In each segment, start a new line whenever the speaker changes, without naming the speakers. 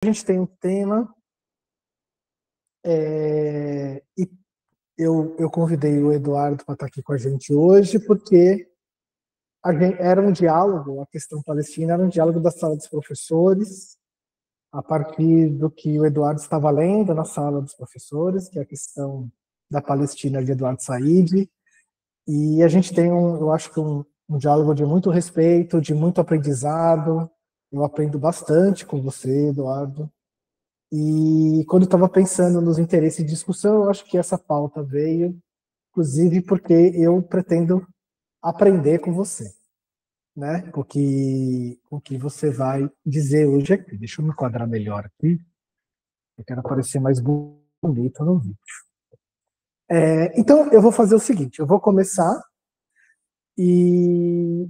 A gente tem um tema, e eu convidei o Eduardo para estar aqui com a gente hoje, porque era um diálogo, a questão palestina era um diálogo da sala dos professores, a partir do que o Eduardo estava lendo na sala dos professores, que é a questão da Palestina de Eduardo Said, e a gente tem, eu acho que um diálogo de muito respeito, de muito aprendizado. Eu aprendo bastante com você, Eduardo. E quando eu estava pensando nos interesses de discussão, eu acho que essa pauta veio, inclusive porque eu pretendo aprender com você, né? O que você vai dizer hoje aqui. Deixa eu me enquadrar melhor aqui. Eu quero aparecer mais bonito no vídeo. Então, eu vou fazer o seguinte: eu vou começar e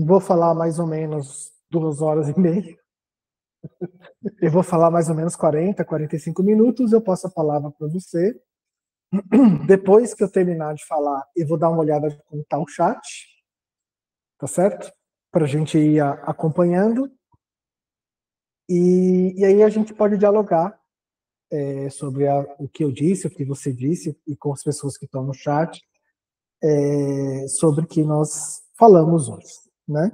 vou falar mais ou menos 2 horas e meia. Eu vou falar mais ou menos 40, 45 minutos. Eu passo a palavra para você. Depois que eu terminar de falar, eu vou dar uma olhada de como está o chat, tá certo? Para a gente ir acompanhando. E aí a gente pode dialogar sobre o que eu disse, o que você disse, e com as pessoas que estão no chat, sobre o que nós falamos hoje, né?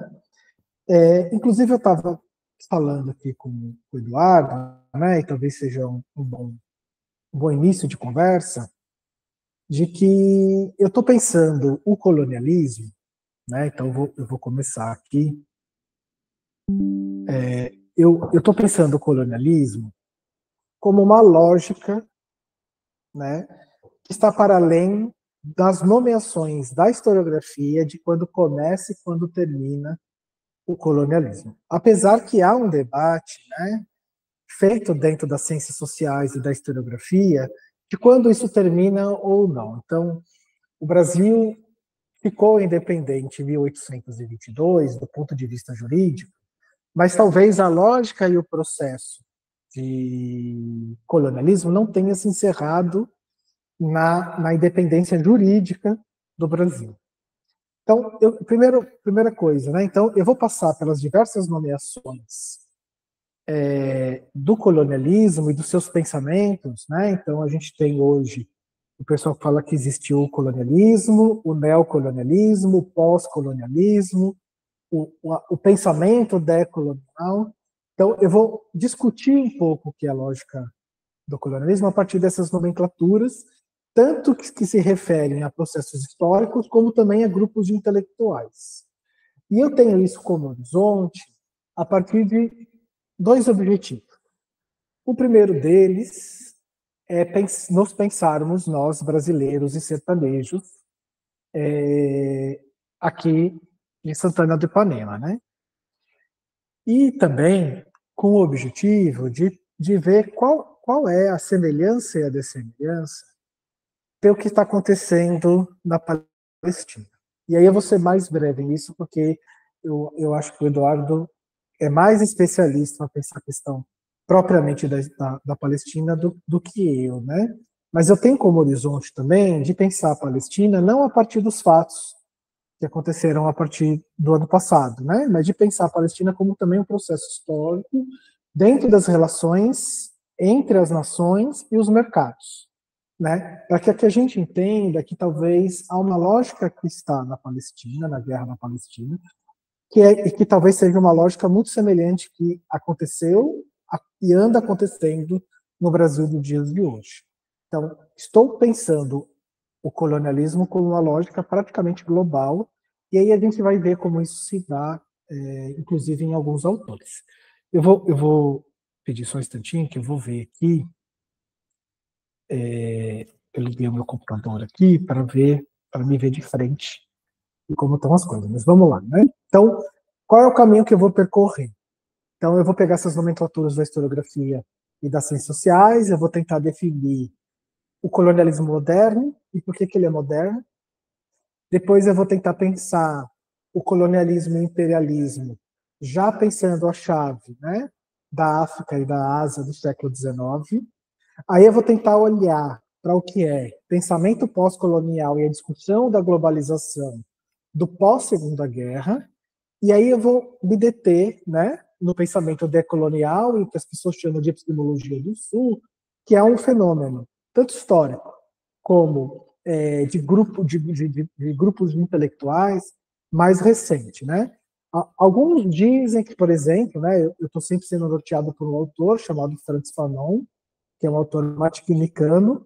Inclusive, eu estava falando aqui com o Eduardo, né, e talvez seja um bom início de conversa, de que eu estou pensando o colonialismo, né? Então eu vou começar aqui. Eu estou pensando o colonialismo como uma lógica, né, que está para além das nomeações da historiografia de quando começa e quando termina o colonialismo. Apesar que há um debate, né, feito dentro das ciências sociais e da historiografia de quando isso termina ou não. Então, o Brasil ficou independente em 1822, do ponto de vista jurídico, mas talvez a lógica e o processo de colonialismo não tenha se encerrado na independência jurídica do Brasil. Então, primeira coisa, né? Então, eu vou passar pelas diversas nomeações do colonialismo e dos seus pensamentos, né? Então, a gente tem hoje o pessoal que fala que existiu o colonialismo, o neocolonialismo, o pós-colonialismo, o pensamento decolonial. Então, eu vou discutir um pouco o que é a lógica do colonialismo a partir dessas nomenclaturas, tanto que se referem a processos históricos, como também a grupos de intelectuais. E eu tenho isso como horizonte a partir de 2 objetivos. O primeiro deles é nos pensarmos, nós brasileiros e sertanejos, aqui em Santana do Ipanema, né? E também com o objetivo de ver qual é a semelhança e a dessemelhança pelo que está acontecendo na Palestina. E aí eu vou ser mais breve nisso, porque eu acho que o Eduardo é mais especialista para pensar a questão propriamente da Palestina do que eu, né? Mas eu tenho como horizonte também de pensar a Palestina não a partir dos fatos que aconteceram a partir do ano passado, né? Mas de pensar a Palestina como também um processo histórico dentro das relações entre as nações e os mercados, né? Para que a gente entenda que talvez há uma lógica que está na Palestina, na guerra na Palestina, e que talvez seja uma lógica muito semelhante que aconteceu e anda acontecendo no Brasil dos dias de hoje. Então, estou pensando o colonialismo como uma lógica praticamente global, e aí a gente vai ver como isso se dá, inclusive em alguns autores. Eu vou pedir só um instantinho, que eu vou ver aqui, eu liguei o meu computador aqui para me ver de frente e como estão as coisas, mas vamos lá, né? Então, qual é o caminho que eu vou percorrer? Então, eu vou pegar essas nomenclaturas da historiografia e das ciências sociais, eu vou tentar definir o colonialismo moderno e por que ele é moderno. Depois eu vou tentar pensar o colonialismo e o imperialismo, já pensando a chave, né, da África e da Ásia do século XIX. Aí eu vou tentar olhar para o que é pensamento pós-colonial e a discussão da globalização do pós-Segunda Guerra. E aí eu vou me deter, né, no pensamento decolonial e o que as pessoas chamam de epistemologia do Sul, que é um fenômeno tanto histórico como de grupos intelectuais mais recente, né? Alguns dizem que, por exemplo, né, eu estou sempre sendo norteado por um autor chamado Frantz Fanon, que é um autor matematicano,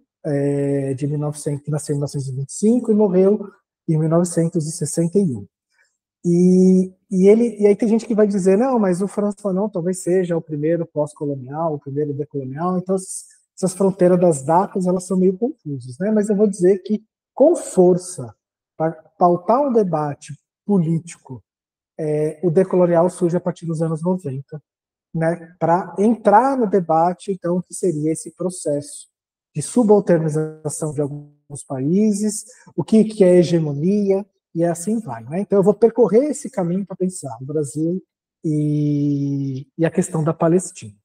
de 1900, que nasceu em 1925 e morreu em 1961. E aí tem gente que vai dizer, não, mas o Frantz Fanon talvez seja o primeiro pós-colonial, o primeiro decolonial, então essas fronteiras das datas, elas são meio confusas, né? Mas eu vou dizer que, com força, para pautar um debate político, o decolonial surge a partir dos anos 90, né? Para entrar no debate, então, que seria esse processo de subalternização de alguns países, o que é hegemonia, e assim vai, né? Então eu vou percorrer esse caminho para pensar o Brasil e a questão da Palestina.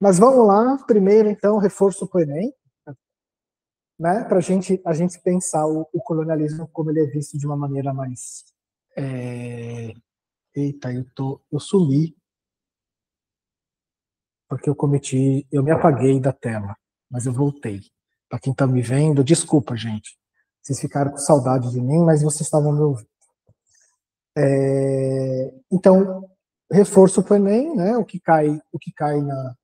Mas vamos lá, primeiro então, reforço para o Enem, né? Para a gente pensar o colonialismo como ele é visto de uma maneira mais... Eita, eu sumi, porque eu me apaguei da tela, mas eu voltei. Para quem está me vendo, desculpa, gente. Vocês ficaram com saudade de mim, mas vocês estavam me ouvindo. Então, reforço para o Enem, né? O que cai na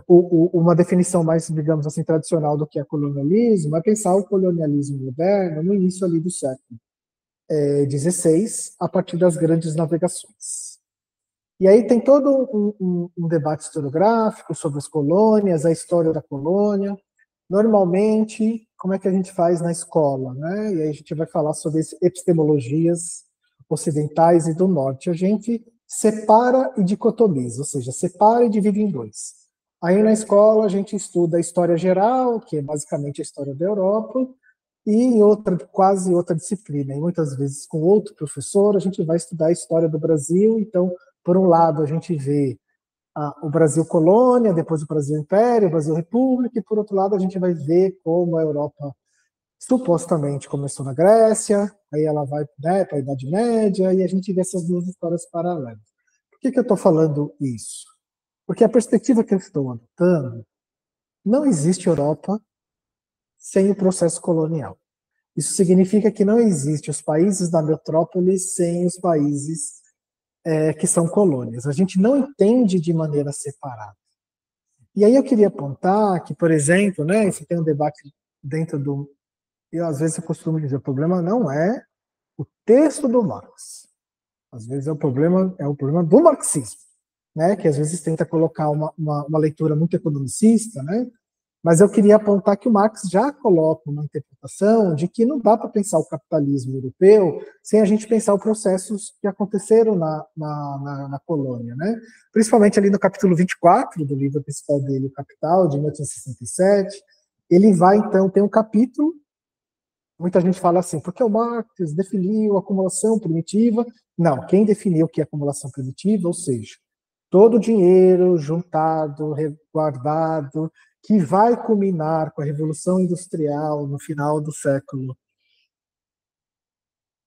uma definição mais, digamos assim, tradicional do que é colonialismo é pensar o colonialismo moderno no início ali do século XVI, a partir das grandes navegações. E aí tem todo um debate historiográfico sobre as colônias, a história da colônia. Normalmente, como é que a gente faz na escola, né? E aí a gente vai falar sobre epistemologias ocidentais e do norte. A gente separa e dicotomiza, ou seja, separa e divide em dois. Aí na escola a gente estuda a história geral, que é basicamente a história da Europa, e em quase outra disciplina, e muitas vezes com outro professor, a gente vai estudar a história do Brasil. Então, por um lado, a gente vê o Brasil colônia, depois o Brasil império, o Brasil república, e por outro lado a gente vai ver como a Europa supostamente começou na Grécia, aí ela vai, né, para a Idade Média, e a gente vê essas duas histórias paralelas. Por que eu estou falando isso? Porque a perspectiva que eu estou adotando, não existe Europa sem o processo colonial. Isso significa que não existe os países da metrópole sem os países que são colônias. A gente não entende de maneira separada. E aí eu queria apontar que, por exemplo, né, você tem um debate dentro do... às vezes eu costumo dizer, o problema não é o texto do Marx. Às vezes é o problema do marxismo, né, que às vezes tenta colocar uma leitura muito economicista, né, mas eu queria apontar que o Marx já coloca uma interpretação de que não dá para pensar o capitalismo europeu sem a gente pensar os processos que aconteceram na colônia, né? Principalmente ali no capítulo 24 do livro principal dele, O Capital, de 1867, ele vai, então, tem um capítulo, muita gente fala assim, porque o Marx definiu a acumulação primitiva. Não, quem definiu o que é acumulação primitiva, ou seja, todo o dinheiro juntado, guardado, que vai culminar com a Revolução Industrial no final do século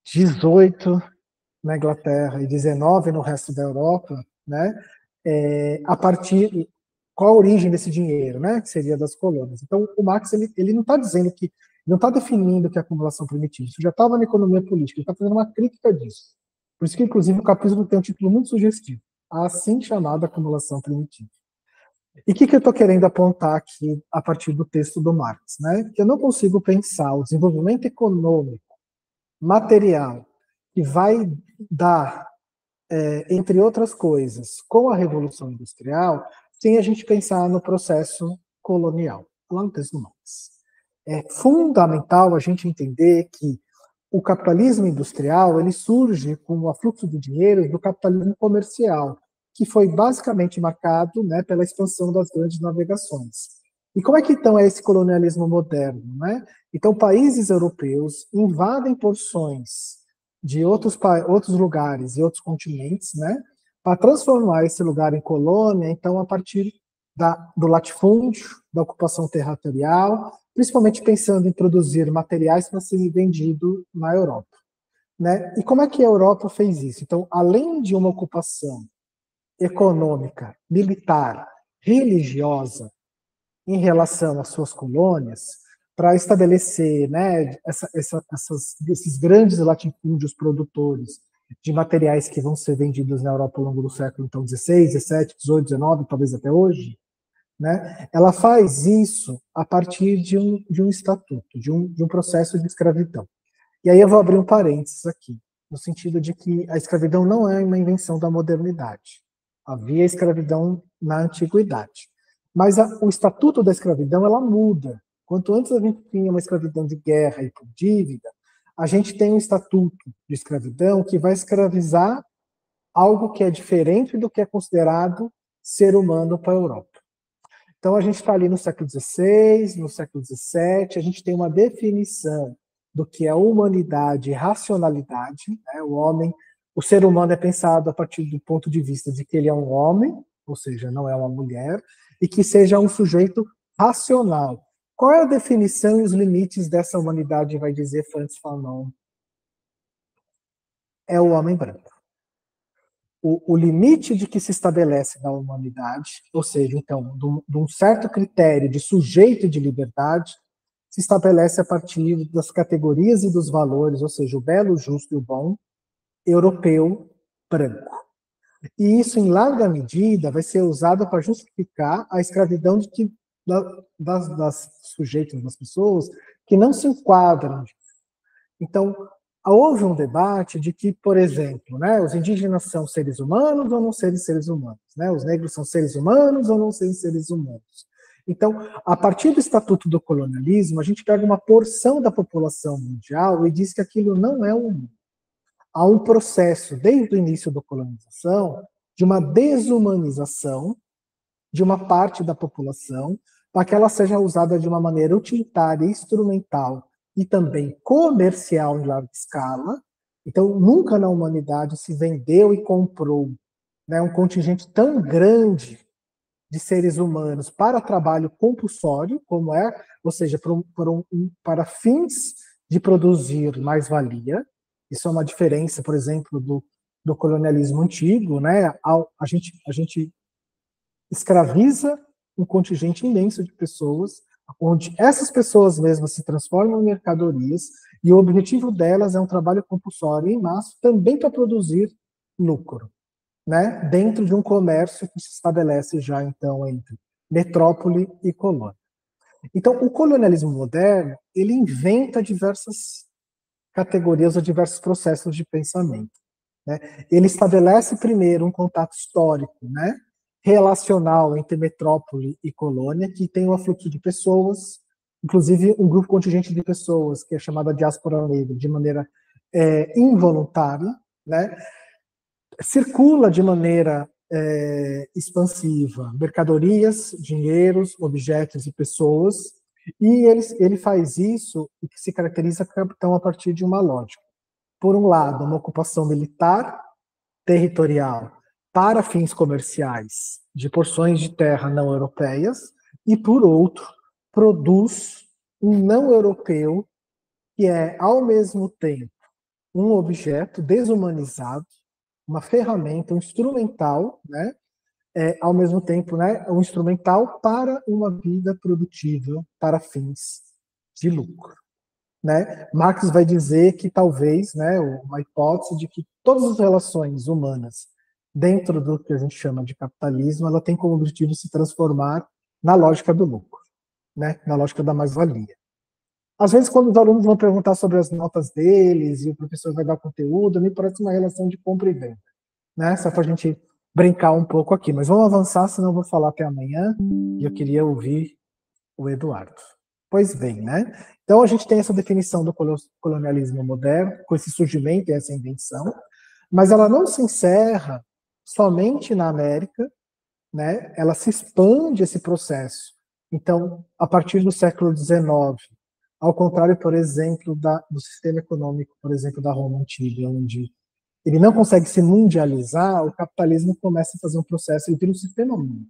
XVIII na Inglaterra e XIX no resto da Europa, né? A partir qual a origem desse dinheiro, né? Que seria das colônias. Então, o Marx ele não está dizendo que não está definindo que é acumulação primitiva. Isso já estava na economia política. Ele está fazendo uma crítica disso. Por isso que, inclusive, o capítulo tem um título muito sugestivo: a assim chamada acumulação primitiva. E o que eu estou querendo apontar aqui a partir do texto do Marx, né? Que eu não consigo pensar o desenvolvimento econômico, material, que vai dar, entre outras coisas, com a Revolução Industrial, sem a gente pensar no processo colonial, lá no texto do Marx. É fundamental a gente entender que o capitalismo industrial ele surge com o afluxo de dinheiro do capitalismo comercial, que foi basicamente marcado, né, pela expansão das grandes navegações. E como é que então é esse colonialismo moderno, né? Então países europeus invadem porções de outros lugares e outros continentes, né, para transformar esse lugar em colônia, então a partir do latifúndio, da ocupação territorial, principalmente pensando em produzir materiais para serem vendidos na Europa. né? E como é que a Europa fez isso? Então, além de uma ocupação econômica, militar, religiosa em relação às suas colônias, para estabelecer, né, esses grandes latifúndios produtores de materiais que vão ser vendidos na Europa ao longo do século então 16, 17, 18, 19, talvez até hoje, né? Ela faz isso a partir de um estatuto, de um processo de escravidão. E aí eu vou abrir um parênteses aqui, no sentido de que a escravidão não é uma invenção da modernidade. Havia escravidão na antiguidade. Mas o estatuto da escravidão, ela muda. Quanto antes a gente tinha uma escravidão de guerra e por dívida, a gente tem um estatuto de escravidão que vai escravizar algo que é diferente do que é considerado ser humano para a Europa. Então, a gente está ali no século XVI, no século XVII, a gente tem uma definição do que é humanidade e racionalidade. Né? O ser humano é pensado a partir do ponto de vista de que ele é um homem, ou seja, não é uma mulher, e que seja um sujeito racional. Qual é a definição e os limites dessa humanidade, vai dizer Frantz Fanon? É o homem branco. O limite de que se estabelece na humanidade, ou seja, então, de um certo critério de sujeito e de liberdade, se estabelece a partir das categorias e dos valores, ou seja, o belo, o justo e o bom, europeu, branco. E isso, em larga medida, vai ser usado para justificar a escravidão das sujeitos, das pessoas, que não se enquadram. Então, houve um debate de que, por exemplo, né, os indígenas são seres humanos ou não seres humanos, né? Os negros são seres humanos ou não seres humanos. Então, a partir do Estatuto do Colonialismo, a gente pega uma porção da população mundial e diz que aquilo não é humano. Há um processo, desde o início da colonização, de uma desumanização de uma parte da população, para que ela seja usada de uma maneira utilitária, instrumental e também comercial em larga escala. Então, nunca na humanidade se vendeu e comprou, né, um contingente tão grande de seres humanos para trabalho compulsório, como é, ou seja, para fins de produzir mais-valia. Isso é uma diferença, por exemplo, do colonialismo antigo, né? A gente escraviza um contingente imenso de pessoas, onde essas pessoas mesmas se transformam em mercadorias, e o objetivo delas é um trabalho compulsório em massa, também para produzir lucro, né? Dentro de um comércio que se estabelece já, então, entre metrópole e colônia. Então, o colonialismo moderno, ele inventa diversas categorias ou diversos processos de pensamento. Né? Ele estabelece primeiro um contato histórico, né, relacional entre metrópole e colônia, que tem um afluxo de pessoas, inclusive um grupo contingente de pessoas, que é chamada diáspora negra, de maneira involuntária, né, circula de maneira expansiva mercadorias, dinheiros, objetos e pessoas, e ele faz isso, e que se caracteriza então a partir de uma lógica. Por um lado, uma ocupação militar territorial para fins comerciais de porções de terra não europeias, e, por outro, produz um não europeu que é, ao mesmo tempo, um objeto desumanizado, uma ferramenta, um instrumental, né? Ao mesmo tempo, né, um instrumental para uma vida produtiva para fins de lucro. Né? Marx vai dizer que talvez, né, uma hipótese de que todas as relações humanas dentro do que a gente chama de capitalismo, ela tem como objetivo se transformar na lógica do lucro, né, na lógica da mais-valia. Às vezes, quando os alunos vão perguntar sobre as notas deles e o professor vai dar conteúdo, me parece uma relação de compra e venda, né? Só para a gente brincar um pouco aqui. Mas vamos avançar, senão eu vou falar até amanhã e eu queria ouvir o Eduardo. Pois bem, né? Então a gente tem essa definição do colonialismo moderno, com esse surgimento e essa invenção, mas ela não se encerra somente na América, né? Ela se expande esse processo. Então, a partir do século XIX, ao contrário, por exemplo, do sistema econômico, por exemplo, da Roma antiga, onde ele não consegue se mundializar, o capitalismo começa a fazer um processo, ele vira um sistema único.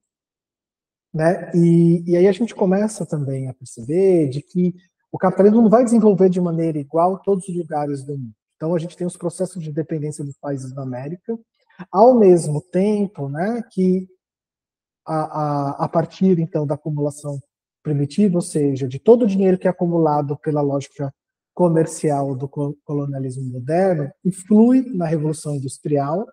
Né? E aí a gente começa também a perceber de que o capitalismo não vai desenvolver de maneira igual em todos os lugares do mundo. Então, a gente tem os processos de dependência dos países da América, ao mesmo tempo, né, que a partir, então, da acumulação primitiva, ou seja, de todo o dinheiro que é acumulado pela lógica comercial do colonialismo moderno, influi na Revolução Industrial.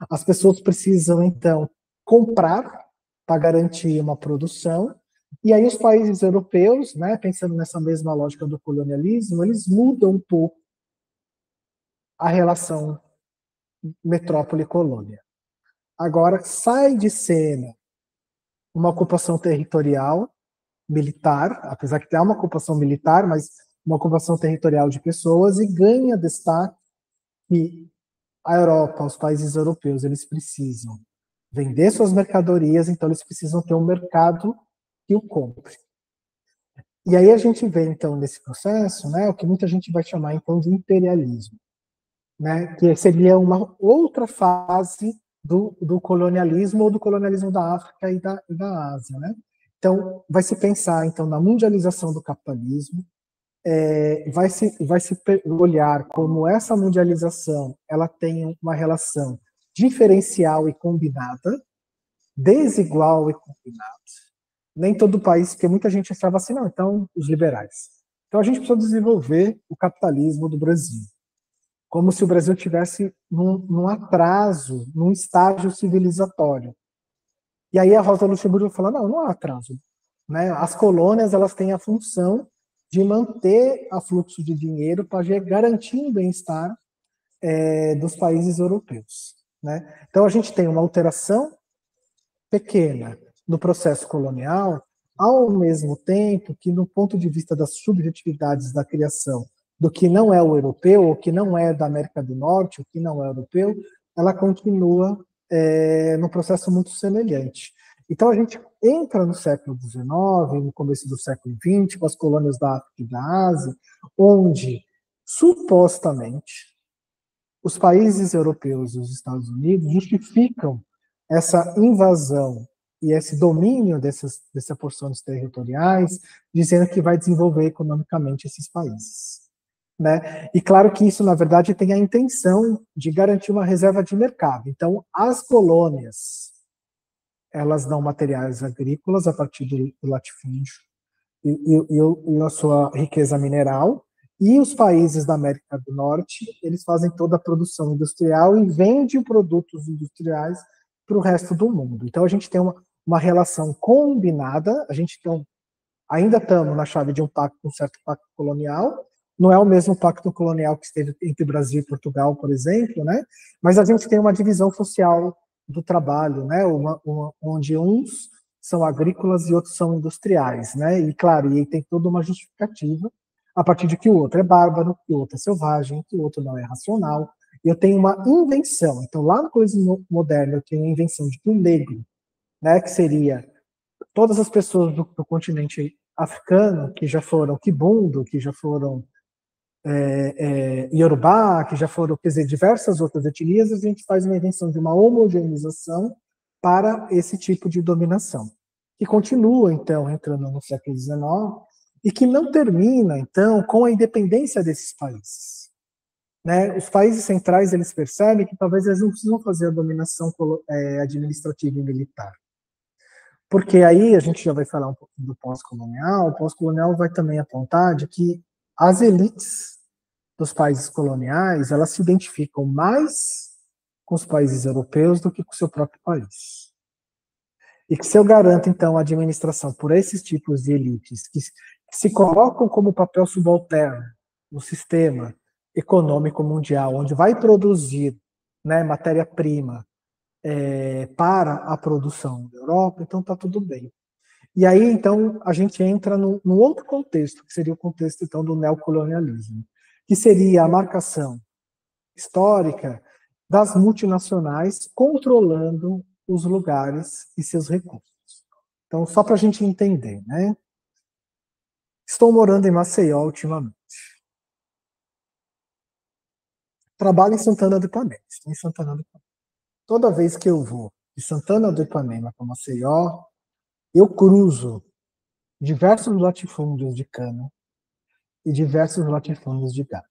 As pessoas precisam, então, comprar para garantir uma produção, e aí os países europeus, né, pensando nessa mesma lógica do colonialismo, eles mudam um pouco a relação metrópole-colônia. Agora, sai de cena uma ocupação territorial militar, apesar que tem uma ocupação militar, mas uma ocupação territorial de pessoas, e ganha destaque que a Europa, os países europeus, eles precisam vender suas mercadorias, então eles precisam ter um mercado que o compre. E aí a gente vê, então, nesse processo, né, o que muita gente vai chamar, então, de imperialismo, né, que seria uma outra fase do colonialismo, ou do colonialismo da África e da Ásia, né? Então, vai se pensar, então, na mundialização do capitalismo, vai se olhar como essa mundialização ela tem uma relação diferencial e combinada, desigual e combinada. Nem todo país, porque muita gente achava assim, não, então, os liberais. Então, a gente precisa desenvolver o capitalismo do Brasil, como se o Brasil tivesse num atraso, num estágio civilizatório. E aí a Rosa Luxemburgo fala, não, não há atraso. Né? As colônias elas têm a função de manter o fluxo de dinheiro para garantir o bem-estar dos países europeus. Né? Então a gente tem uma alteração pequena no processo colonial, ao mesmo tempo que, no ponto de vista das subjetividades da criação do que não é o europeu, ou que não é da América do Norte, o que não é europeu, ela continua num processo muito semelhante. Então a gente entra no século XIX, no começo do século XX, com as colônias da África e da Ásia, onde supostamente os países europeus e os Estados Unidos justificam essa invasão e esse domínio dessas porções territoriais, dizendo que vai desenvolver economicamente esses países. Né? E claro que isso, na verdade, tem a intenção de garantir uma reserva de mercado. Então, as colônias, elas dão materiais agrícolas a partir do latifúndio e a sua riqueza mineral, e os países da América do Norte, eles fazem toda a produção industrial e vendem produtos industriais para o resto do mundo. Então, a gente tem uma relação combinada, a gente ainda estamos na chave de um certo pacto colonial, não é o mesmo pacto colonial que esteve entre Brasil e Portugal, por exemplo, né? Mas a gente tem uma divisão social do trabalho, né? Onde uns são agrícolas e outros são industriais, né? E claro, e tem toda uma justificativa a partir de que o outro é bárbaro, que o outro é selvagem, que o outro não é racional. E eu tenho uma invenção. Então, lá no colonialismo moderno, eu tenho a invenção de que o negro, né, que seria todas as pessoas do continente africano, que já foram Kibundo, que já foram Yorubá, que já foram, quer dizer, diversas outras etnias, a gente faz uma invenção de uma homogeneização para esse tipo de dominação, que continua, então, entrando no século XIX, e que não termina, então, com a independência desses países. Né? Os países centrais, eles percebem que talvez eles não precisam fazer a dominação administrativa e militar. Porque aí a gente já vai falar um pouco do pós-colonial. O pós-colonial vai também apontar de que as elites dos países coloniais, elas se identificam mais com os países europeus do que com o seu próprio país. E que se eu garanto, então, a administração por esses tipos de elites que se colocam como papel subalterno no sistema econômico mundial, onde vai produzir, né, matéria-prima para a produção da Europa, então está tudo bem. E aí, então, a gente entra num outro contexto, que seria o contexto, então, do neocolonialismo, que seria a marcação histórica das multinacionais controlando os lugares e seus recursos. Então, só para a gente entender, né? Estou morando em Maceió ultimamente. Trabalho em Santana do Ipanema. Estou em Santana do Ipanema. Toda vez que eu vou de Santana do Ipanema para Maceió, eu cruzo diversos latifúndios de cana e diversos latifúndios de gado.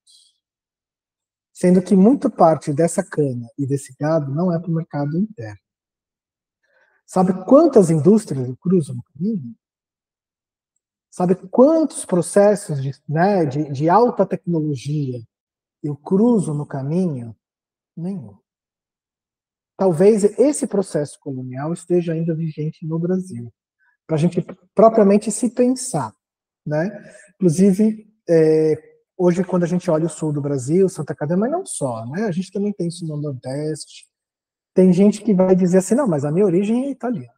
sendo que muito parte dessa cana e desse gado não é para o mercado interno. Sabe quantas indústrias eu cruzo no caminho? Sabe quantos processos de alta tecnologia eu cruzo no caminho? Nenhum. Talvez esse processo colonial esteja ainda vigente no Brasil, para a gente propriamente se pensar, né? Inclusive, hoje, quando a gente olha o sul do Brasil, Santa Catarina, mas não só, né? A gente também tem isso no Nordeste. Tem gente que vai dizer assim, não, mas a minha origem é italiana,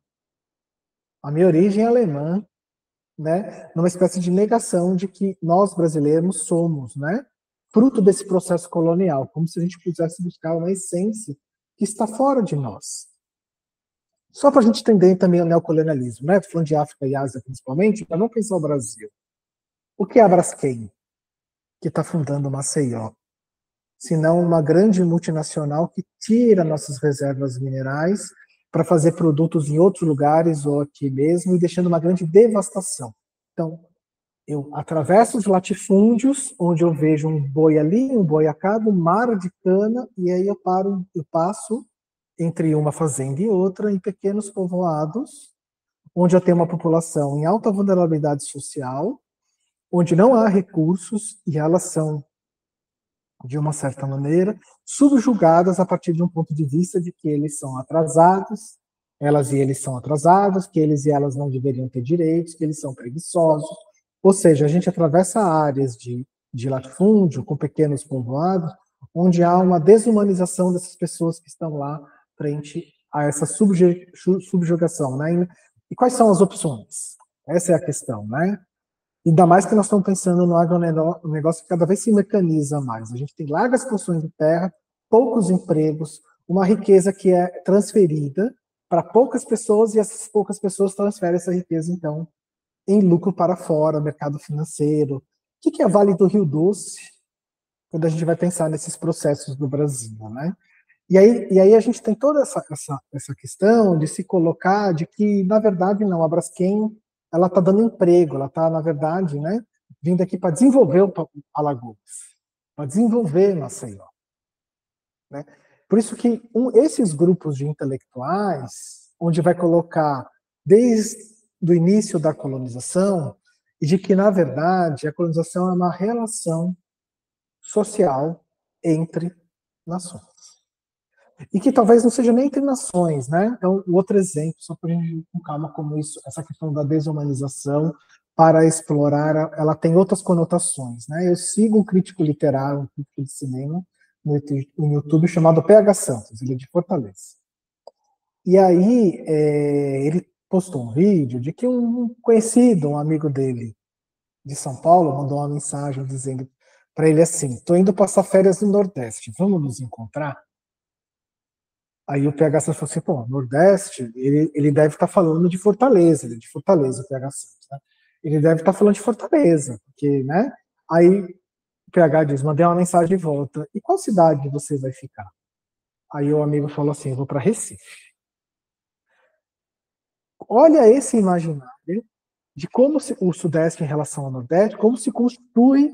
a minha origem é alemã, né? Numa espécie de negação de que nós brasileiros somos, né? Fruto desse processo colonial, como se a gente pudesse buscar uma essência que está fora de nós. Só para a gente entender também o neocolonialismo, né? Falando de África e Ásia principalmente, mas vamos pensar o Brasil. O que é a Braskem, que está fundando Maceió? Se não uma grande multinacional que tira nossas reservas minerais para fazer produtos em outros lugares ou aqui mesmo e deixando uma grande devastação. Então, eu atravesso os latifúndios, onde eu vejo um boi ali, um boi a cá, um mar de cana, e aí eu passo entre uma fazenda e outra, em pequenos povoados, onde eu tenho uma população em alta vulnerabilidade social, onde não há recursos, e elas são, de uma certa maneira, subjugadas a partir de um ponto de vista de que eles são atrasados, elas e eles são atrasados, que eles e elas não deveriam ter direitos, que eles são preguiçosos. Ou seja, a gente atravessa áreas de latifúndio, com pequenos povoados, onde há uma desumanização dessas pessoas que estão lá frente a essa subjugação, né? E quais são as opções? Essa é a questão, né? Ainda mais que nós estamos pensando no agronegócio que cada vez se mecaniza mais. A gente tem largas porções de terra, poucos empregos, uma riqueza que é transferida para poucas pessoas e essas poucas pessoas transferem essa riqueza, então, em lucro para fora, mercado financeiro. O que é Vale do Rio Doce, quando a gente vai pensar nesses processos do Brasil, né? E aí a gente tem toda essa questão de se colocar de que, na verdade, não, a Braskem ela está dando emprego, ela está, na verdade, né, vindo aqui para desenvolver o Alagoas, para desenvolver Maceió. Né? Por isso que esses grupos de intelectuais, onde vai colocar desde o início da colonização, e de que, na verdade, a colonização é uma relação social entre nações. E que talvez não seja nem entre nações, né? Então, o outro exemplo, só para a gente ir com calma como isso, essa questão da desumanização para explorar, ela tem outras conotações, né? Eu sigo um crítico literário, um crítico de cinema no YouTube chamado PH Santos, ele é de Fortaleza. E aí ele postou um vídeo de que um conhecido, um amigo dele de São Paulo, mandou uma mensagem dizendo para ele assim: "Tô indo passar férias no Nordeste, vamos nos encontrar?" Aí o PH Santos falou assim, pô, Nordeste, ele deve estar falando de Fortaleza, ele é de Fortaleza, o PH Santos, né? Ele deve estar falando de Fortaleza, porque, né? Aí o PH diz, mandei uma mensagem de volta, e qual cidade você vai ficar? Aí o amigo falou assim, eu vou para Recife. Olha esse imaginário de como o Sudeste em relação ao Nordeste, como se constitui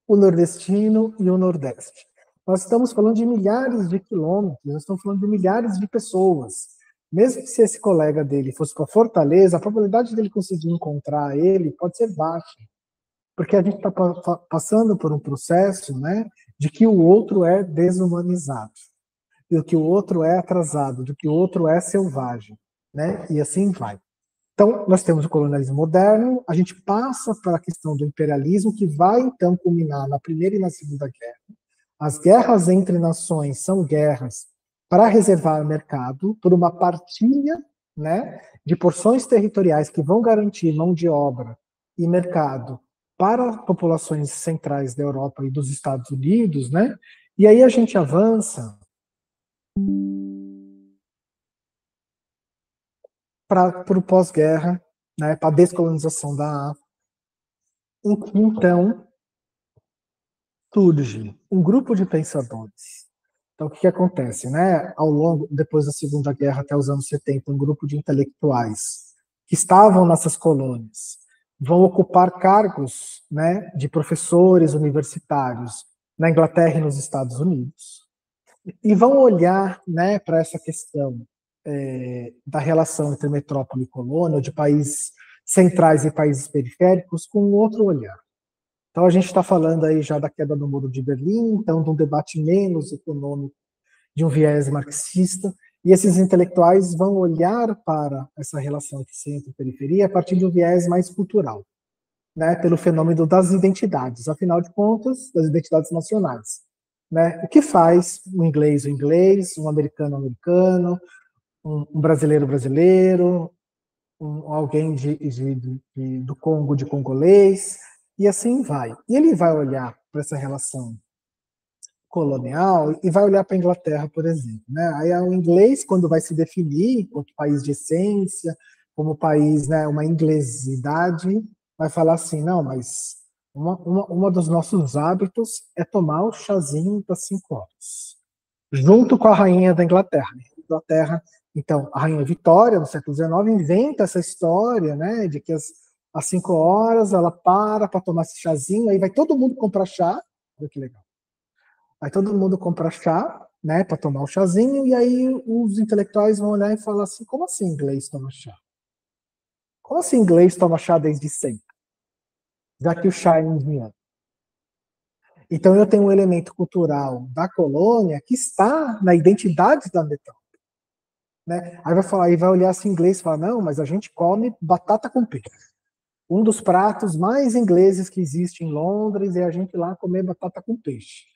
o nordestino e o Nordeste. Nós estamos falando de milhares de quilômetros, nós estamos falando de milhares de pessoas. Mesmo que se esse colega dele fosse para Fortaleza, a probabilidade dele conseguir encontrar ele pode ser baixa, porque a gente está passando por um processo, né, de que o outro é desumanizado, de que o outro é atrasado, de que o outro é selvagem, né, e assim vai. Então, nós temos o colonialismo moderno, a gente passa para a questão do imperialismo, que vai, então, culminar na Primeira e na Segunda Guerra. As guerras entre nações são guerras para reservar mercado, por uma partilha, né, de porções territoriais que vão garantir mão de obra e mercado para populações centrais da Europa e dos Estados Unidos, né? E aí a gente avança para o pós-guerra, né, para a descolonização da África, em que então surge um grupo de pensadores. Então, o que acontece, né? Ao longo, depois da Segunda Guerra até os anos 70, um grupo de intelectuais que estavam nessas colônias vão ocupar cargos, né, de professores universitários na Inglaterra e nos Estados Unidos, e vão olhar, né, para essa questão da relação entre metrópole e colônia, de países centrais e países periféricos, com um outro olhar. Então, a gente está falando aí já da queda do Muro de Berlim, então, de um debate menos econômico, de um viés marxista, e esses intelectuais vão olhar para essa relação entre centro e periferia a partir de um viés mais cultural, né, pelo fenômeno das identidades, afinal de contas, das identidades nacionais. Né? O que faz o inglês, um americano, um brasileiro, alguém do Congo, de congolês, e assim vai. E ele vai olhar para essa relação colonial e vai olhar para a Inglaterra, por exemplo. Né? Aí o inglês, quando vai se definir como país de essência, como país, né, uma inglesidade, vai falar assim, não, mas uma dos nossos hábitos é tomar o chazinho das 5 horas, junto com a rainha da Inglaterra. Inglaterra, então, a rainha Vitória, no século XIX, inventa essa história, né, de que às 5 horas ela para tomar esse chazinho, aí vai todo mundo comprar chá, olha que legal. Aí todo mundo compra chá, né, para tomar o chazinho, e aí os intelectuais vão olhar e falar assim, como assim inglês toma chá? Como assim inglês toma chá desde sempre? Já que o chá é indiano. Então eu tenho um elemento cultural da colônia que está na identidade da metrópole. Né? Aí vai falar, aí vai olhar assim inglês e falar, não, mas a gente come batata com peixe. Um dos pratos mais ingleses que existe em Londres é a gente lá comer batata com peixe.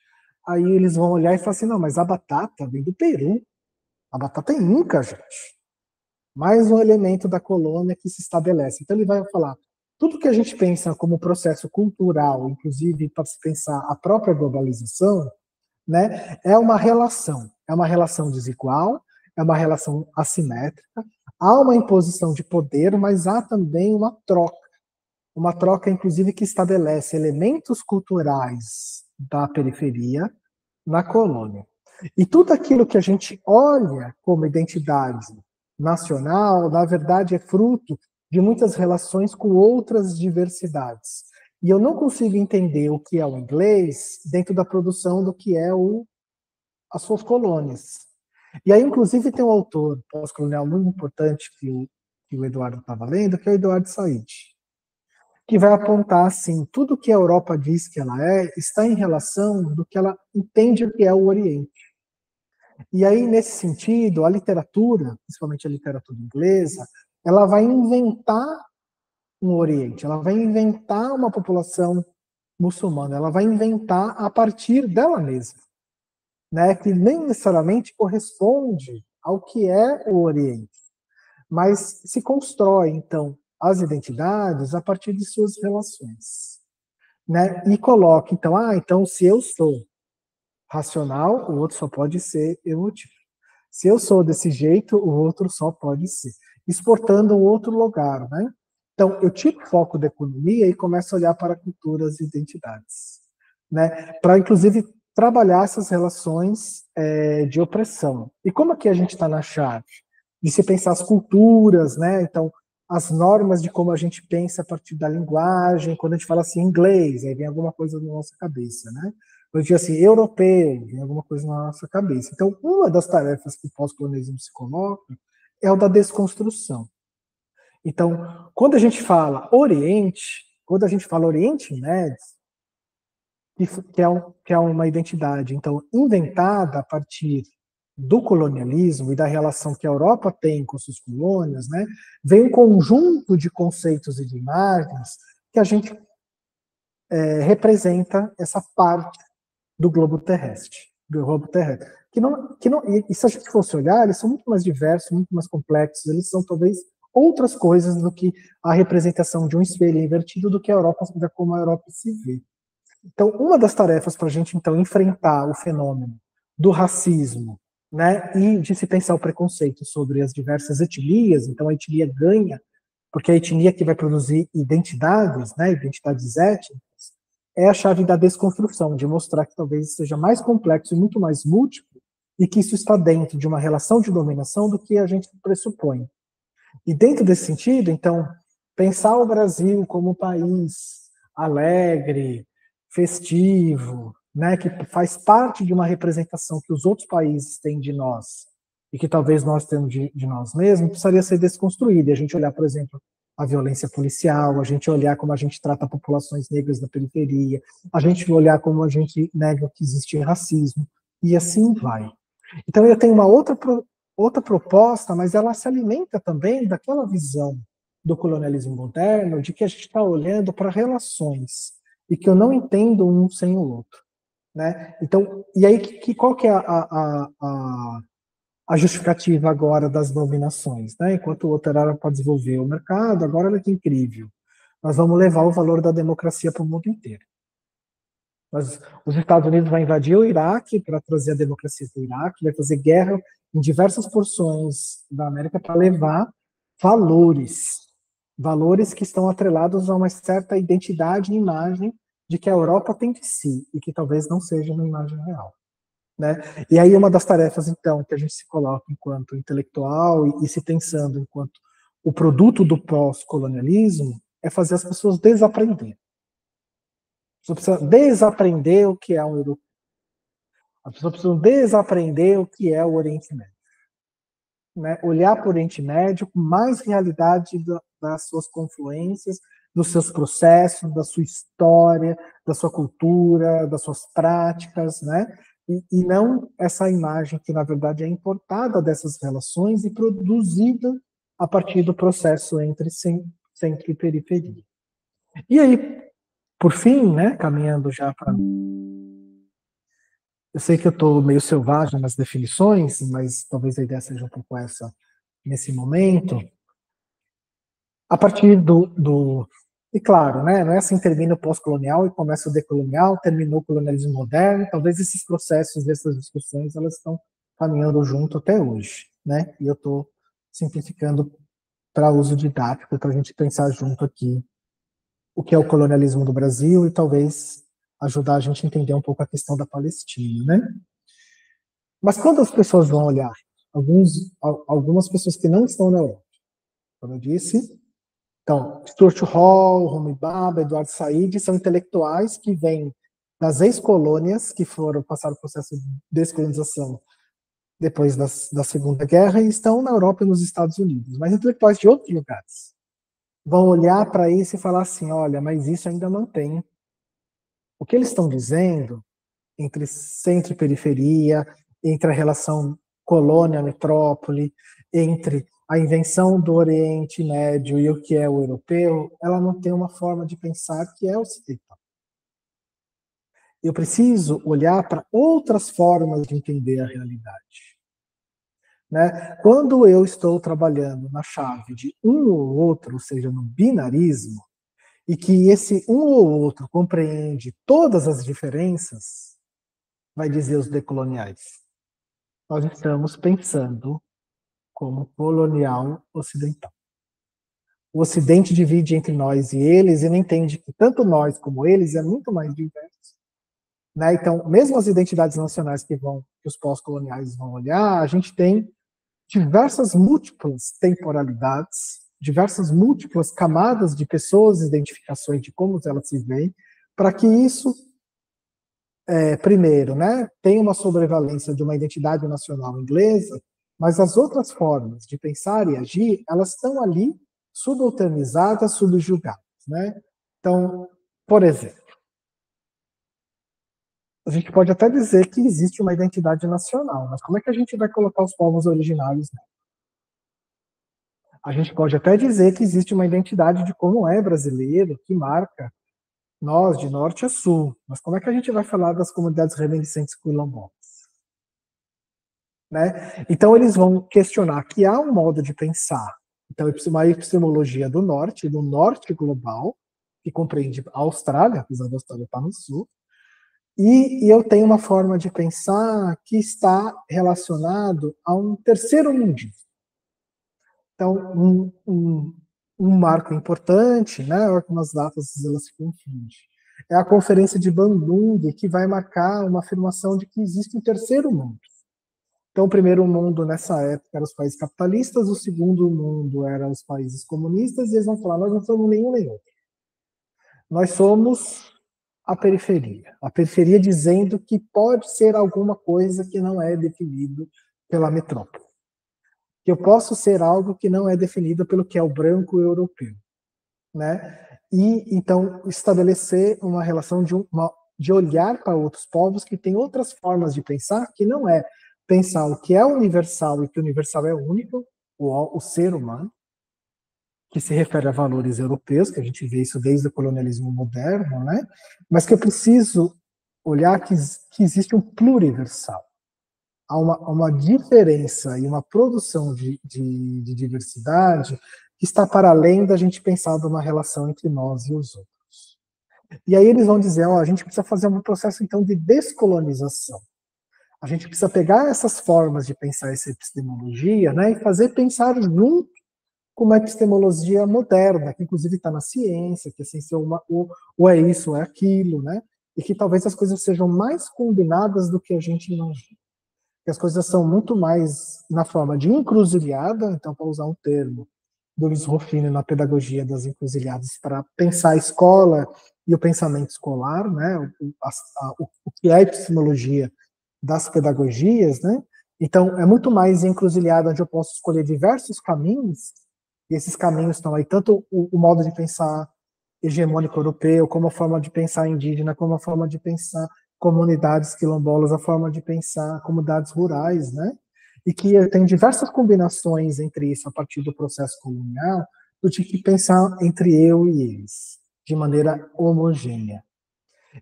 Aí eles vão olhar e falar assim, não, mas a batata vem do Peru. A batata é inca, gente. Mais um elemento da colônia que se estabelece. Então ele vai falar, tudo que a gente pensa como processo cultural, inclusive para se pensar a própria globalização, né, é uma relação desigual, é uma relação assimétrica, há uma imposição de poder, mas há também uma troca inclusive que estabelece elementos culturais da periferia na colônia. E tudo aquilo que a gente olha como identidade nacional, na verdade, é fruto de muitas relações com outras diversidades. E eu não consigo entender o que é o inglês dentro da produção do que é as suas colônias. E aí, inclusive, tem um autor pós-colonial muito importante que o Eduardo estava lendo, que é o Eduardo Said, que vai apontar assim, tudo que a Europa diz que ela é, está em relação do que ela entende que é o Oriente. E aí, nesse sentido, a literatura, principalmente a literatura inglesa, ela vai inventar um Oriente, ela vai inventar uma população muçulmana, ela vai inventar a partir dela mesma, né, que nem necessariamente corresponde ao que é o Oriente, mas se constrói, então, as identidades a partir de suas relações. Né, e coloca, então, então se eu sou racional, o outro só pode ser emotivo. Se eu sou desse jeito, o outro só pode ser. Exportando um outro lugar, né? Então, eu tiro o foco da economia e começo a olhar para culturas e identidades, né? Para, inclusive, trabalhar essas relações de opressão. E como aqui a gente está na chave de se pensar as culturas, né? Então, as normas de como a gente pensa a partir da linguagem, quando a gente fala assim inglês, aí vem alguma coisa na nossa cabeça, né? Quando a gente diz assim europeu, vem alguma coisa na nossa cabeça. Então, uma das tarefas que o pós-colonialismo se coloca é o da desconstrução. Então, quando a gente fala Oriente Médio, que é uma identidade então inventada a partir do colonialismo e da relação que a Europa tem com suas colônias, né, vem um conjunto de conceitos e de imagens que a gente representa essa parte do globo terrestre, e se a gente fosse olhar, eles são muito mais diversos, muito mais complexos, eles são talvez outras coisas do que a representação de um espelho invertido do que a Europa, como a Europa se vê. Então, uma das tarefas para a gente, então, enfrentar o fenômeno do racismo, né, e de se pensar o preconceito sobre as diversas etnias, então a etnia ganha, porque a etnia que vai produzir identidades, né, identidades étnicas, é a chave da desconstrução, de mostrar que talvez seja mais complexo e muito mais múltiplo, e que isso está dentro de uma relação de dominação do que a gente pressupõe. E dentro desse sentido, então, pensar o Brasil como um país alegre, festivo, né, que faz parte de uma representação que os outros países têm de nós e que talvez nós temos de nós mesmos, precisaria ser desconstruída. E a gente olhar, por exemplo, a violência policial, a gente olhar como a gente trata populações negras da periferia, a gente olhar como a gente nega que existe racismo, e assim vai. Então eu tenho uma outra proposta, mas ela se alimenta também daquela visão do colonialismo moderno, de que a gente está olhando para relações, e que eu não entendo um sem o outro. Né? Então, e aí, qual que é a justificativa agora das dominações? Né? Enquanto o outro era para desenvolver o mercado, agora olha que incrível. Nós vamos levar o valor da democracia para o mundo inteiro. Os Estados Unidos vão invadir o Iraque para trazer a democracia para o Iraque, vai fazer guerra em diversas porções da América para levar valores que estão atrelados a uma certa identidade e imagem de que a Europa tem de si e que talvez não seja uma imagem real. Né? E aí uma das tarefas, então, que a gente se coloca enquanto intelectual e se pensando enquanto o produto do pós-colonialismo é fazer as pessoas desaprender. A pessoa precisa desaprender o que é um europeu. A pessoa precisa desaprender o que é o Oriente Médio. Né? Olhar para o Oriente Médio com mais realidade das suas confluências, dos seus processos, da sua história, da sua cultura, das suas práticas, né? E não essa imagem que, na verdade, é importada dessas relações e produzida a partir do processo entre centro e periferia. E aí, por fim, né, caminhando já para... Eu sei que eu estou meio selvagem nas definições, mas talvez a ideia seja um pouco essa nesse momento. A partir e claro, né, não é assim, termina o pós-colonial e começa o decolonial, terminou o colonialismo moderno, talvez esses processos, essas discussões, elas estão caminhando junto até hoje, né, e eu estou simplificando para uso didático, para a gente pensar junto aqui o que é o colonialismo do Brasil e talvez ajudar a gente a entender um pouco a questão da Palestina, né. Mas quando as pessoas vão olhar, algumas pessoas que não estão na Europa, como eu disse, então, Stuart Hall, Homi Bhabha, Eduardo Said são intelectuais que vêm das ex-colônias, que passaram o processo de descolonização depois da Segunda Guerra e estão na Europa e nos Estados Unidos. Mas intelectuais de outros lugares vão olhar para isso e falar assim, olha, mas isso ainda não tem. O que eles estão dizendo entre centro e periferia, entre a relação colônia-metrópole, entre a invenção do Oriente Médio e o que é o europeu, ela não tem uma forma de pensar que é ocidental. Eu preciso olhar para outras formas de entender a realidade. Né? Quando eu estou trabalhando na chave de um ou outro, ou seja, no binarismo, e que esse um ou outro compreende todas as diferenças, vai dizer os decoloniais, nós estamos pensando como colonial ocidental. O Ocidente divide entre nós e eles e não entende que tanto nós como eles é muito mais diverso. Né? Então, mesmo as identidades nacionais que os pós-coloniais vão olhar, a gente tem diversas múltiplas temporalidades, diversas múltiplas camadas de pessoas, identificações de como elas se veem, para que isso, primeiro, né, tenha uma sobrevalência de uma identidade nacional inglesa, mas as outras formas de pensar e agir, elas estão ali subalternizadas, subjugadas. Né? Então, por exemplo, a gente pode até dizer que existe uma identidade nacional, mas como é que a gente vai colocar os povos originários nela? A gente pode até dizer que existe uma identidade de como é brasileiro, que marca nós de norte a sul, mas como é que a gente vai falar das comunidades remanescentes quilombolas? Né? Então eles vão questionar que há um modo de pensar. Então, uma epistemologia do norte global, que compreende a Austrália, apesar da Austrália estar no sul, e eu tenho uma forma de pensar que está relacionado a um terceiro mundismo. Então, um marco importante, né, algumas datas elas se confundem, é a Conferência de Bandung, que vai marcar uma afirmação de que existe um terceiro mundo. Então, o primeiro mundo, nessa época, eram os países capitalistas, o segundo mundo eram os países comunistas, e eles vão falar, nós não somos nenhum nem outro. Nós somos a periferia. A periferia dizendo que pode ser alguma coisa que não é definido pela metrópole. Que eu posso ser algo que não é definido pelo que é o branco europeu, né? E então estabelecer uma relação de olhar para outros povos que têm outras formas de pensar, que não é pensar o que é universal e que o universal é único, o ser humano, que se refere a valores europeus, que a gente vê isso desde o colonialismo moderno, né? Mas que eu preciso olhar que existe um pluriversal. Há uma diferença e uma produção de diversidade que está para além da gente pensar de uma relação entre nós e os outros. E aí eles vão dizer, ó, a gente precisa fazer um processo, então, de descolonização. A gente precisa pegar essas formas de pensar essa epistemologia, né, e fazer pensar junto com uma epistemologia moderna, que inclusive está na ciência, que assim, ou é isso, ou é aquilo, né, e que talvez as coisas sejam mais combinadas do que a gente imagina. Que as coisas são muito mais na forma de encruzilhada, então, para usar um termo do Luiz Ruffini na pedagogia das encruzilhadas, para pensar a escola e o pensamento escolar, né, o que é a epistemologia das pedagogias, né? Então, é muito mais encruzilhada, onde eu posso escolher diversos caminhos, e esses caminhos estão aí, tanto o modo de pensar hegemônico europeu, como a forma de pensar indígena, como a forma de pensar comunidades quilombolas, a forma de pensar comunidades rurais, né? E que tem diversas combinações entre isso a partir do processo colonial, do tipo que pensar entre eu e eles, de maneira homogênea.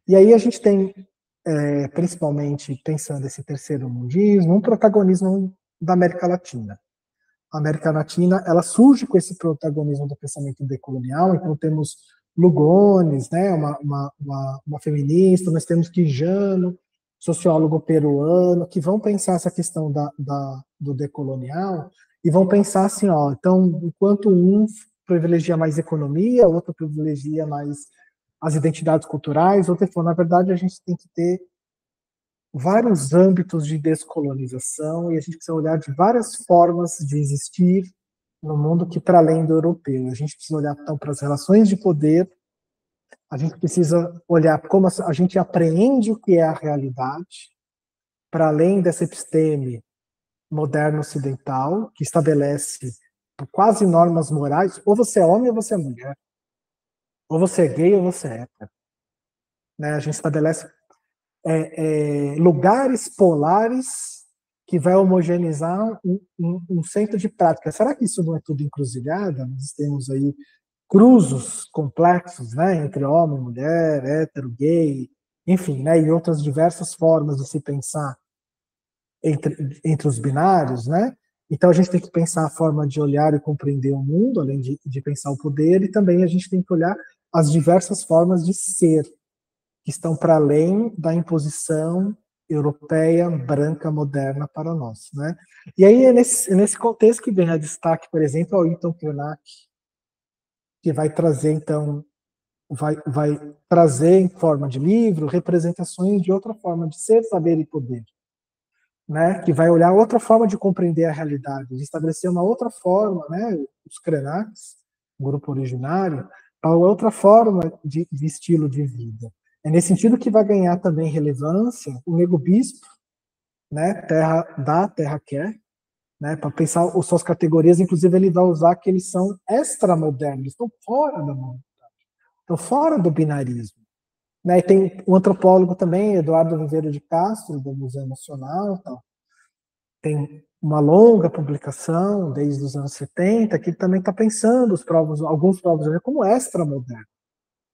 E aí a gente tem, principalmente pensando esse terceiro mundismo, um protagonismo da América Latina. A América Latina, ela surge com esse protagonismo do pensamento decolonial, então temos Lugones, né, uma feminista, nós temos Quijano, sociólogo peruano, que vão pensar essa questão do decolonial e vão pensar assim, ó, então, enquanto um privilegia mais economia, outro privilegia mais as identidades culturais, outro falou, na verdade, a gente tem que ter vários âmbitos de descolonização e a gente precisa olhar de várias formas de existir no mundo que para além do europeu. A gente precisa olhar então para as relações de poder, a gente precisa olhar como a gente apreende o que é a realidade, para além dessa episteme moderno ocidental, que estabelece quase normas morais, ou você é homem ou você é mulher, ou você é gay ou você é hétero. Né? A gente estabelece lugares polares que vai homogeneizar um centro de prática. Será que isso não é tudo encruzilhada? Nós temos aí cruzos complexos, né, entre homem, mulher, hétero, gay, enfim, né, e outras diversas formas de se pensar entre os binários, né? Então a gente tem que pensar a forma de olhar e compreender o mundo, além de pensar o poder, e também a gente tem que olhar as diversas formas de ser, que estão para além da imposição europeia, branca, moderna para nós. Né? E aí é nesse contexto que vem a destaque, por exemplo, ao Hilton Krenak, que vai trazer, então, vai trazer em forma de livro representações de outra forma de ser, saber e poder. Né? Que vai olhar outra forma de compreender a realidade, de estabelecer uma outra forma, né? Os Krenaks, o grupo originário, para outra forma de estilo de vida. É nesse sentido que vai ganhar também relevância o Nego Bispo, né, terra quer, né, para pensar as suas categorias, inclusive ele vai usar que eles são extramodernos, estão fora da modernidade, estão fora do binarismo. Né, e tem um antropólogo também, Eduardo Viveiro de Castro, do Museu Nacional, então, tem uma longa publicação desde os anos 70, que também está pensando alguns povos como extramodernos,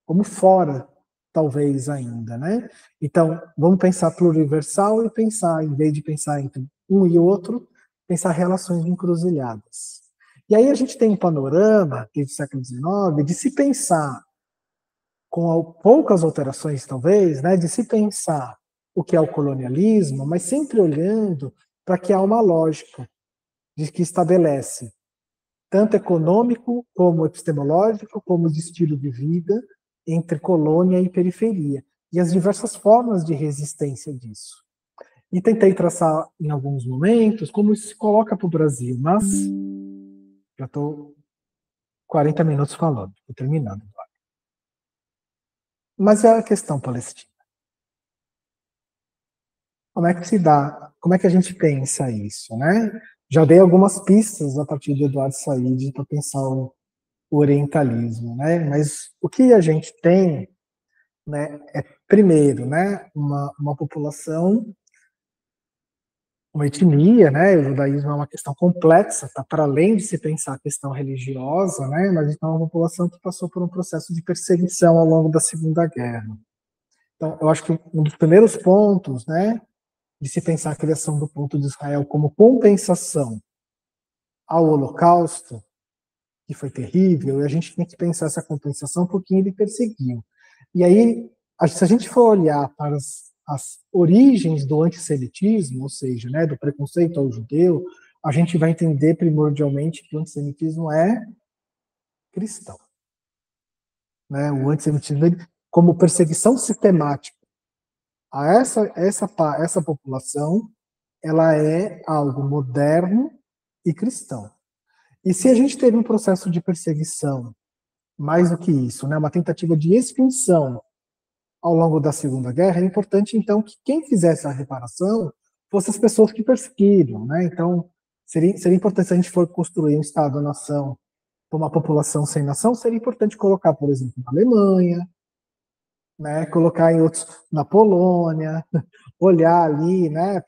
como fora, talvez ainda, né? Então, vamos pensar pluriversal e pensar, em vez de pensar entre um e outro, pensar relações encruzilhadas. E aí a gente tem um panorama, desde o século XIX, de se pensar, com poucas alterações talvez, né, de se pensar o que é o colonialismo, mas sempre olhando para que há uma lógica de que estabelece tanto econômico, como epistemológico, como de estilo de vida, entre colônia e periferia, e as diversas formas de resistência disso. E tentei traçar em alguns momentos como isso se coloca para o Brasil, mas já estou 40 minutos falando, estou terminando. Mas é a questão palestina. Como é que se dá? Como é que a gente pensa isso, né? Já dei algumas pistas a partir do Eduardo Said para pensar o orientalismo, né? Mas o que a gente tem, né, é primeiro, né, uma população, uma etnia, né? O judaísmo é uma questão complexa, está para além de se pensar a questão religiosa, né? Mas então é uma população que passou por um processo de perseguição ao longo da Segunda Guerra. Então, eu acho que um dos primeiros pontos, né, de se pensar a criação do ponto de Israel como compensação ao Holocausto, que foi terrível, e a gente tem que pensar essa compensação porque ele perseguiu. E aí, se a gente for olhar para as origens do antissemitismo, ou seja, né, do preconceito ao judeu, a gente vai entender primordialmente que o antissemitismo é cristão. Né? O antissemitismo como perseguição sistemática a essa população, ela é algo moderno e cristão. E se a gente teve um processo de perseguição, mais do que isso, né, uma tentativa de extinção ao longo da Segunda Guerra, é importante, então, que quem fizesse a reparação fossem as pessoas que perseguiram. Né? Então, seria importante, se a gente for construir um Estado-nação para uma população sem nação, seria importante colocar, por exemplo, na Alemanha, né, colocar em outros, na Polônia, olhar ali, né,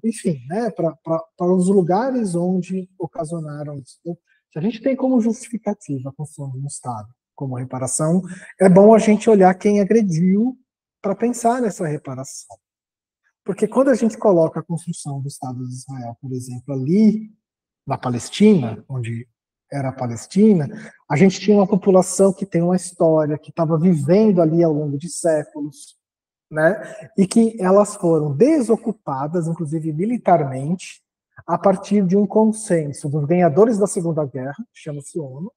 enfim, né, para os lugares onde ocasionaram isso. Então, se a gente tem como justificativa a construção de um Estado como reparação, é bom a gente olhar quem agrediu para pensar nessa reparação. Porque quando a gente coloca a construção do Estado de Israel, por exemplo, ali na Palestina, onde era a Palestina, a gente tinha uma população que tem uma história, que estava vivendo ali ao longo de séculos, né? E que elas foram desocupadas, inclusive militarmente, a partir de um consenso dos ganhadores da Segunda Guerra, chama-se ONU,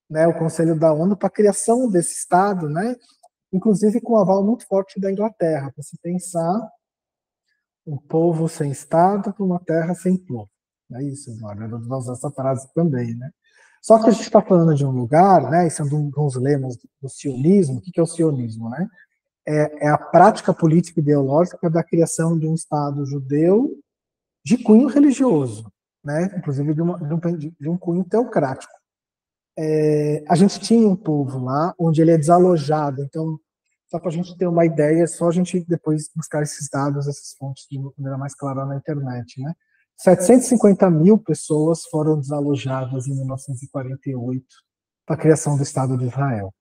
né? O Conselho da ONU para a criação desse Estado, né? Inclusive com um aval muito forte da Inglaterra, para se pensar um povo sem Estado para uma terra sem povo. É isso, Eduardo, eu vou usar essa frase também, né? Só que a gente está falando de um lugar, né? Isso é um dos lemas do sionismo. O que é o sionismo, né? É a prática política e ideológica da criação de um Estado judeu de cunho religioso, né? Inclusive de um cunho teocrático. A gente tinha um povo lá onde ele é desalojado, então, só para a gente ter uma ideia, só a gente depois buscar esses dados, essas fontes de maneira mais clara na internet, né? 750 mil pessoas foram desalojadas em 1948 para a criação do Estado de Israel.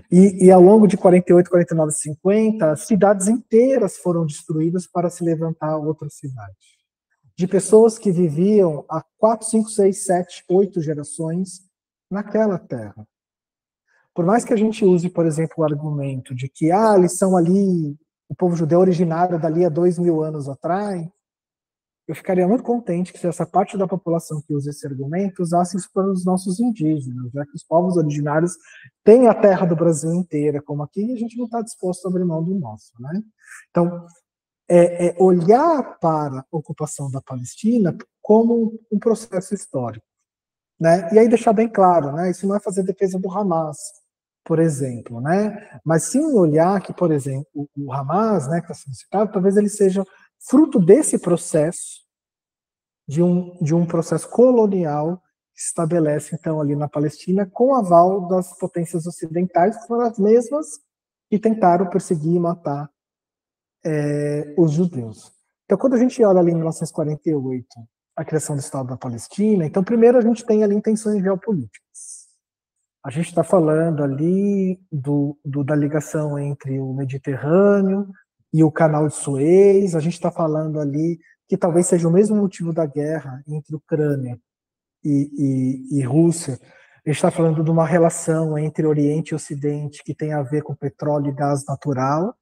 E ao longo de 48, 49, 50, cidades inteiras foram destruídas para se levantar outra cidade. De pessoas que viviam há 4, 5, 6, 7, 8 gerações naquela terra. Por mais que a gente use, por exemplo, o argumento de que eles são ali, o povo judeu originário dali a 2.000 anos atrás, eu ficaria muito contente que se essa parte da população que usa esse argumento usasse isso para os nossos indígenas, já que os povos originários têm a terra do Brasil inteira, como aqui, e a gente não está disposto a abrir mão do nosso. Né? Então, olhar para a ocupação da Palestina como um processo histórico. Né? E aí deixar bem claro, né? Isso não é fazer defesa do Hamas, por exemplo, né? Mas sim olhar que, por exemplo, o Hamas, né, que está sendo citado, talvez ele seja fruto desse processo, de um processo colonial que se estabelece, então, ali na Palestina, com aval das potências ocidentais, que foram as mesmas que tentaram perseguir e matar os judeus. Então, quando a gente olha ali em 1948, a criação do Estado da Palestina, então, primeiro a gente tem ali intenções geopolíticas. A gente está falando ali da ligação entre o Mediterrâneo e o Canal de Suez, a gente está falando ali que talvez seja o mesmo motivo da guerra entre Ucrânia e Rússia. A gente está falando de uma relação entre Oriente e Ocidente que tem a ver com petróleo e gás natural,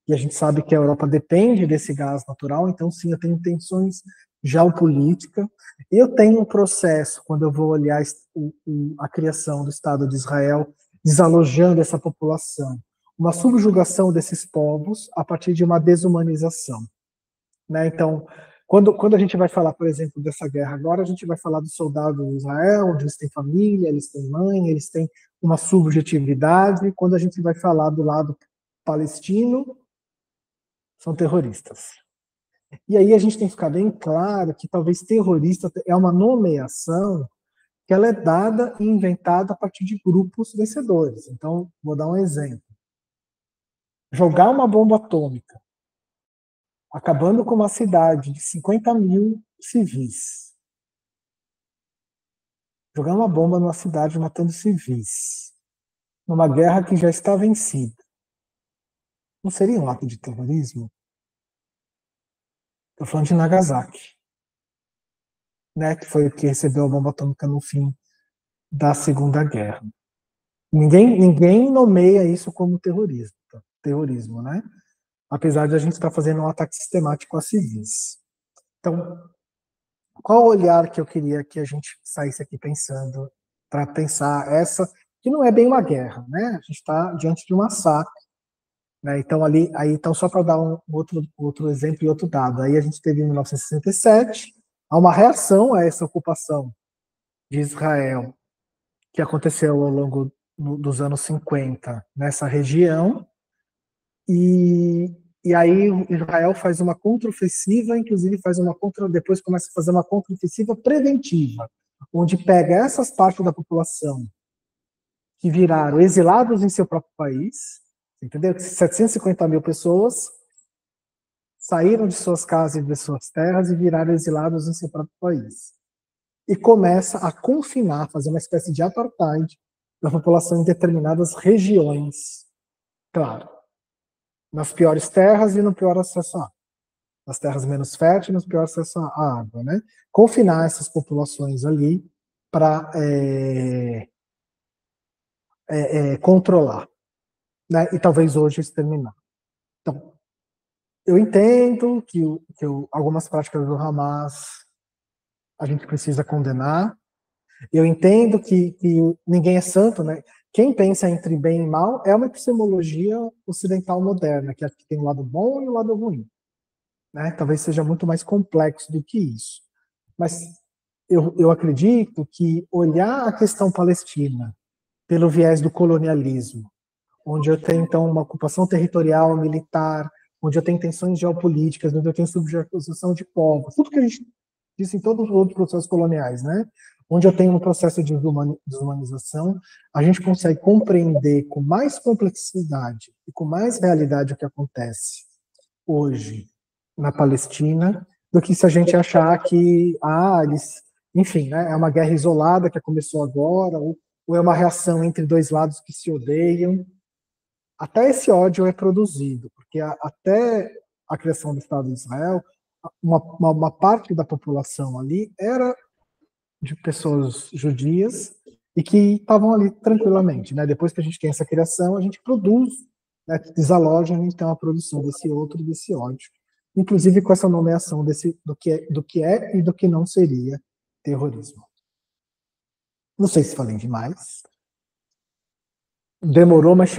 e a gente sabe que a Europa depende desse gás natural, então sim, eu tenho intenções geopolíticas. Eu tenho um processo, quando eu vou olhar a criação do Estado de Israel, desalojando essa população, uma subjugação desses povos a partir de uma desumanização. Né? Então, Quando a gente vai falar, por exemplo, dessa guerra agora, a gente vai falar dos soldados de Israel, onde eles têm família, eles têm mãe, eles têm uma subjetividade. Quando a gente vai falar do lado palestino, são terroristas. E aí a gente tem que ficar bem claro que talvez terrorista é uma nomeação que ela é dada e inventada a partir de grupos vencedores. Então, vou dar um exemplo. Jogar uma bomba atômica, acabando com uma cidade de 50 mil civis. Jogar uma bomba numa cidade matando civis, numa guerra que já está vencida. Não seria um ato de terrorismo? Estou falando de Nagasaki, né, que foi o que recebeu a bomba atômica no fim da Segunda Guerra. Ninguém nomeia isso como terrorismo, né? Apesar de a gente estar fazendo um ataque sistemático a civis. Então, qual o olhar que eu queria que a gente saísse aqui pensando, para pensar essa, que não é bem uma guerra, né? A gente está diante de um massacre, né? Então, então só para dar um outro exemplo e outro dado, aí a gente teve em 1967 uma reação a essa ocupação de Israel, que aconteceu ao longo dos anos 50 nessa região, e aí Israel faz uma contraofensiva, inclusive depois começa a fazer uma contraofensiva preventiva, onde pega essas partes da população que viraram exilados em seu próprio país, entendeu? 750 mil pessoas saíram de suas casas e de suas terras e viraram exilados em seu próprio país. E começa a confinar, fazer uma espécie de apartheid da população em determinadas regiões, claro, nas piores terras e no pior acesso à água, nas terras menos férteis e no pior acesso à água, né? Confinar essas populações ali para controlar, né? E talvez hoje exterminar. Então, eu entendo que algumas práticas do Hamas a gente precisa condenar. Eu entendo que ninguém é santo, né? Quem pensa entre bem e mal é uma epistemologia ocidental moderna, que tem o lado bom e o lado ruim, né? Talvez seja muito mais complexo do que isso. Mas eu acredito que olhar a questão palestina pelo viés do colonialismo, onde eu tenho, então, uma ocupação territorial, militar, onde eu tenho tensões geopolíticas, onde eu tenho subjugação de povos, tudo que a gente disse em todos os outros processos coloniais, né? Onde eu tenho um processo de desumanização, a gente consegue compreender com mais complexidade e com mais realidade o que acontece hoje na Palestina, do que se a gente achar que, enfim, né, é uma guerra isolada que começou agora, ou é uma reação entre dois lados que se odeiam. Até esse ódio é produzido, porque até a criação do Estado de Israel, uma parte da população ali era de pessoas judias e que estavam ali tranquilamente, né? Depois que a gente tem essa criação, a gente produz, né, desaloja, a gente tem uma produção desse outro, desse ódio, inclusive com essa nomeação do que é e do que não seria terrorismo. Não sei se falei demais. Demorou, mas